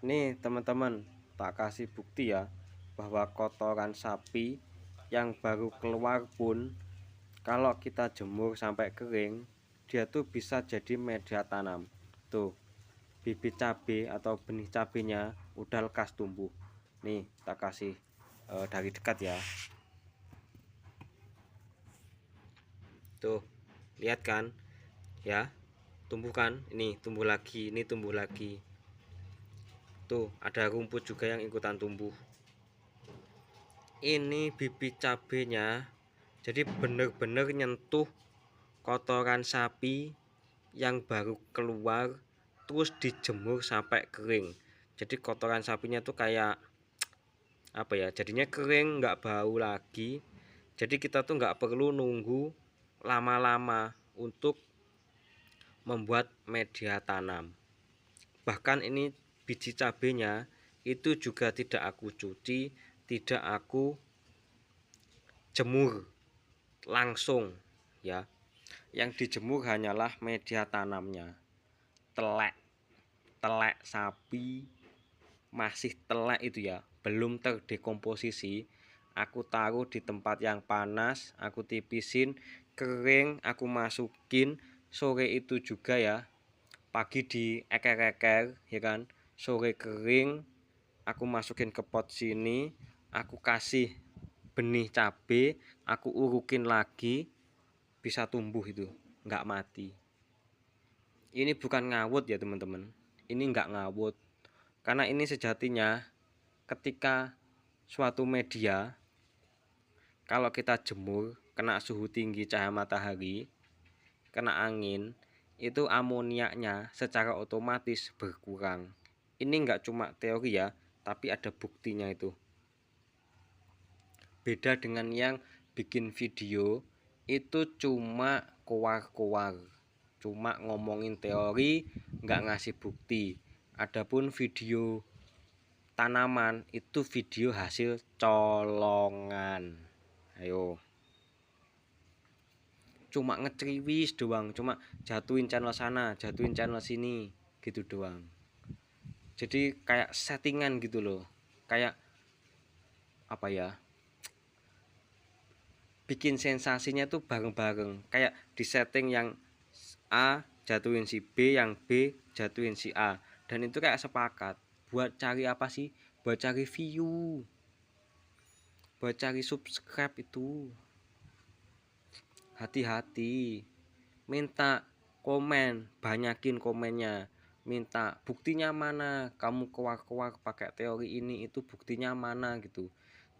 Nih teman-teman, tak kasih bukti ya bahwa kotoran sapi yang baru keluar pun kalau kita jemur sampai kering, dia tuh bisa jadi media tanam. Tuh, bibit cabai atau benih cabenya udah lekas tumbuh. Nih, tak kasih dari dekat ya. Tuh, lihat kan? Ya, tumbuh kan? Ini tumbuh lagi, ini tumbuh lagi. Tuh, ada rumput juga yang ikutan tumbuh. Ini bibit cabenya, jadi bener-bener nyentuh kotoran sapi yang baru keluar terus dijemur sampai kering. Jadi kotoran sapinya tuh kayak apa ya, jadinya kering, nggak bau lagi. Jadi kita tuh nggak perlu nunggu lama-lama untuk membuat media tanam. Bahkan ini biji cabenya itu juga tidak aku cuci, tidak aku jemur langsung ya. Yang dijemur hanyalah media tanamnya. Telek, telek sapi masih telek itu ya, belum terdekomposisi. Aku taruh di tempat yang panas, aku tipisin, kering, aku masukin. Sore itu juga ya, pagi dieker-eker ya kan, sore kering, aku masukin ke pot sini, aku kasih benih cabai, aku urukin lagi, bisa tumbuh itu, nggak mati. Ini bukan ngawut ya teman-teman, ini nggak ngawut, karena ini sejatinya ketika suatu media kalau kita jemur kena suhu tinggi cahaya matahari, kena angin, itu amoniaknya secara otomatis berkurang. Ini nggak cuma teori ya, tapi ada buktinya itu. Beda dengan yang bikin video itu cuma koar-koar, cuma ngomongin teori, nggak ngasih bukti. Adapun video tanaman itu video hasil colongan. Ayo, cuma ngeceriwis doang, cuma jatuhin channel sana, jatuhin channel sini, gitu doang. Jadi kayak settingan gitu loh, kayak apa ya, bikin sensasinya tuh bareng-bareng, kayak di setting yang A jatuhin si B, yang B jatuhin si A, dan itu kayak sepakat buat cari apa sih, buat cari view, buat cari subscribe. Itu hati-hati, minta komen, banyakin komennya, minta buktinya mana, kamu keluar-keluar pakai teori ini itu buktinya mana gitu.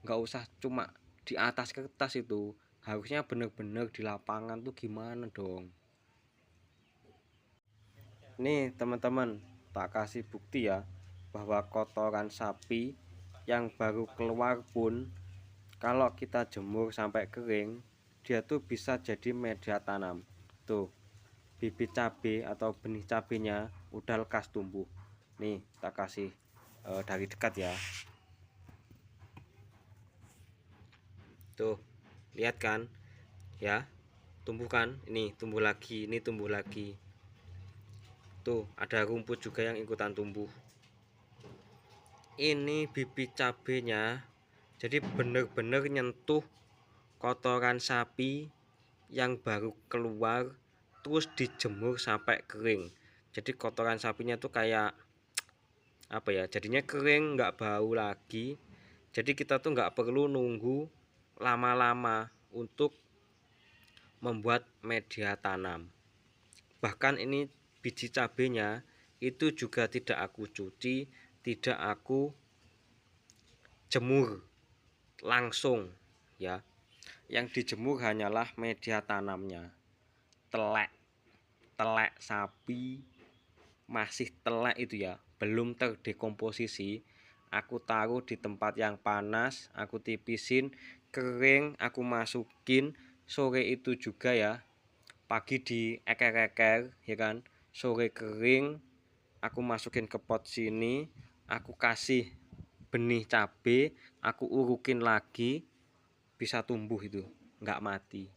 Nggak usah cuma di atas kertas, itu harusnya bener-bener di lapangan tuh gimana dong. Nih teman-teman, tak kasih bukti ya bahwa kotoran sapi yang baru keluar pun kalau kita jemur sampai kering, dia tuh bisa jadi media tanam. Tuh, bibit cabai atau benih cabenya udah lekas tumbuh. Nih tak kasih dari dekat ya. Tuh, lihat kan? Ya, tumbuh kan? Ini tumbuh lagi, ini tumbuh lagi. Tuh, ada rumput juga yang ikutan tumbuh. Ini bibit cabenya, jadi bener-bener nyentuh kotoran sapi yang baru keluar terus dijemur sampai kering. Jadi kotoran sapinya tuh kayak apa ya, jadinya kering, nggak bau lagi. Jadi kita tuh nggak perlu nunggu lama-lama untuk membuat media tanam. Bahkan ini biji cabenya itu juga tidak aku cuci, tidak aku jemur langsung ya. Yang dijemur hanyalah media tanamnya. Telek, telek sapi masih telek itu ya, belum terdekomposisi. Aku taruh di tempat yang panas, aku tipisin, kering, aku masukin. Sore itu juga ya, pagi dieker-eker ya kan, sore kering, aku masukin ke pot sini, aku kasih benih cabai, aku urukin lagi, bisa tumbuh itu, nggak mati.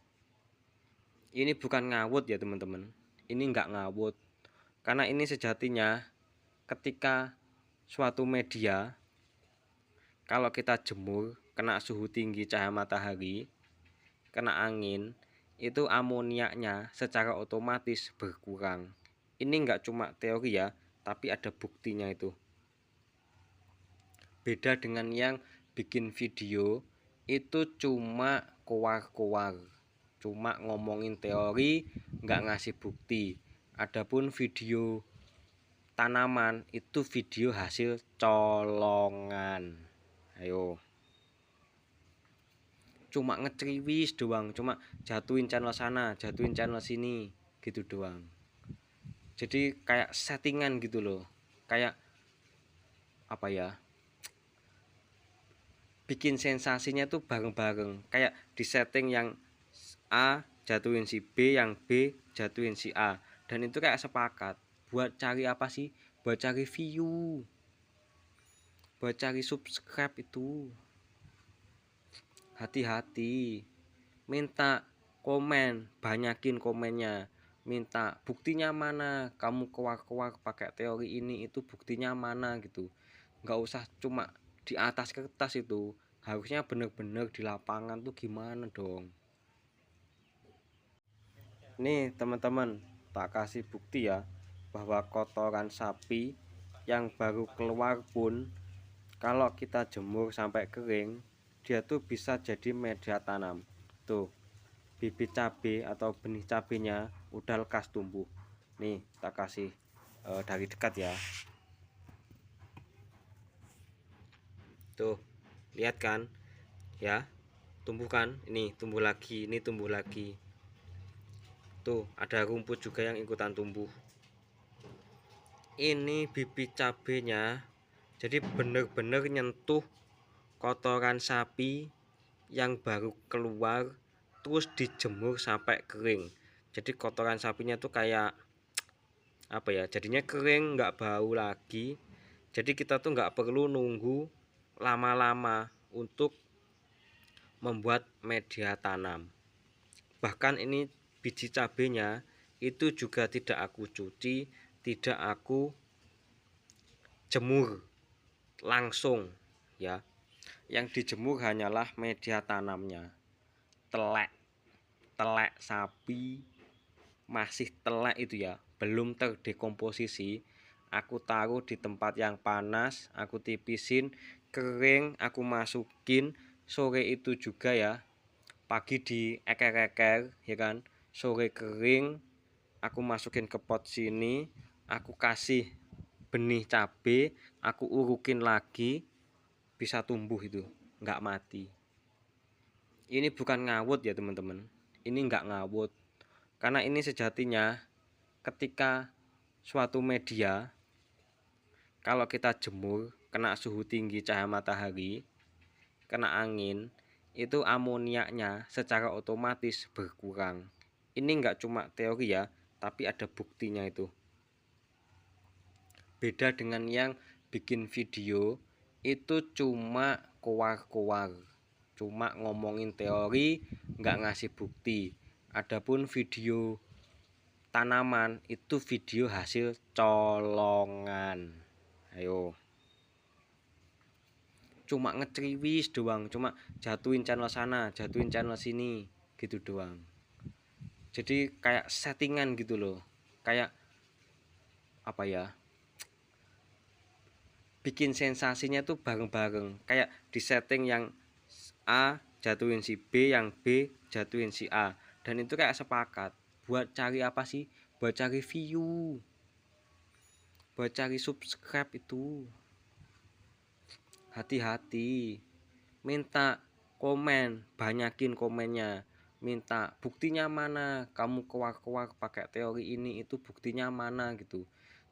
Ini bukan ngawut ya teman-teman, ini nggak ngawut, karena ini sejatinya ketika suatu media kalau kita jemur kena suhu tinggi cahaya matahari, kena angin, itu amoniaknya secara otomatis berkurang. Ini nggak cuma teori ya, tapi ada buktinya itu. Beda dengan yang bikin video itu cuma koar-koar, cuma ngomongin teori, nggak ngasih bukti. Adapun video tanaman itu video hasil colongan. Ayo, cuma ngeceriwis doang, cuma jatuhin channel sana, jatuhin channel sini, gitu doang. Jadi kayak settingan gitu loh, kayak apa ya, bikin sensasinya tuh bareng-bareng, kayak di setting yang A jatuhin si B, yang B jatuhin si A, dan itu kayak sepakat buat cari apa sih, buat cari view, buat cari subscribe. Itu hati-hati, minta komen, banyakin komennya, minta buktinya mana, kamu keluar-keluar pakai teori ini, itu buktinya mana gitu. Nggak usah cuma di atas kertas, itu harusnya bener-bener di lapangan tuh gimana dong. Nih teman-teman, tak kasih bukti ya, bahwa kotoran sapi yang baru keluar pun kalau kita jemur sampai kering, dia tuh bisa jadi media tanam. Tuh, bibit cabai atau benih cabenya udah lekas tumbuh. Nih tak kasih dari dekat ya. Tuh, lihat kan ya, tumbuh kan, ini tumbuh lagi, ini tumbuh lagi. Tuh, ada rumput juga yang ikutan tumbuh. Ini bibit cabenya, jadi bener-bener nyentuh kotoran sapi yang baru keluar, terus dijemur sampai kering. Jadi kotoran sapinya tuh kayak apa ya, jadinya kering, nggak bau lagi. Jadi kita tuh nggak perlu nunggu lama-lama untuk membuat media tanam. Bahkan ini biji cabenya itu juga tidak aku cuci, tidak aku jemur langsung ya. Yang dijemur hanyalah media tanamnya. Telek sapi, masih telek itu ya, belum terdekomposisi. Aku taruh di tempat yang panas, aku tipisin, kering, aku masukin. Sore itu juga ya, pagi di eker-eker ya kan, sore kering, aku masukin ke pot sini, aku kasih benih cabai, aku urukin lagi, bisa tumbuh itu, nggak mati. Ini bukan ngawut ya teman-teman, ini nggak ngawut, karena ini sejatinya ketika suatu media kalau kita jemur kena suhu tinggi cahaya matahari, kena angin, itu amoniaknya secara otomatis berkurang. Ini nggak cuma teori ya, tapi ada buktinya itu. Beda dengan yang bikin video itu cuma koar-koar, cuma ngomongin teori, nggak ngasih bukti. Adapun video tanaman itu video hasil colongan. Ayo, cuma ngeceriwis doang, cuma jatuhin channel sana, jatuhin channel sini, gitu doang. Jadi kayak settingan gitu loh, kayak apa ya, bikin sensasinya tuh bareng-bareng, kayak di setting yang A jatuhin si B, yang B jatuhin si A, dan itu kayak sepakat buat cari apa sih, buat cari view, buat cari subscribe. Itu hati-hati, minta komen, banyakin komennya, minta buktinya mana, kamu keluar-keluar pakai teori ini, itu buktinya mana gitu.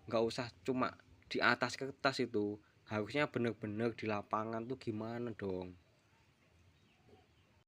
Nggak usah cuma di atas kertas, itu harusnya bener-bener di lapangan tuh gimana dong.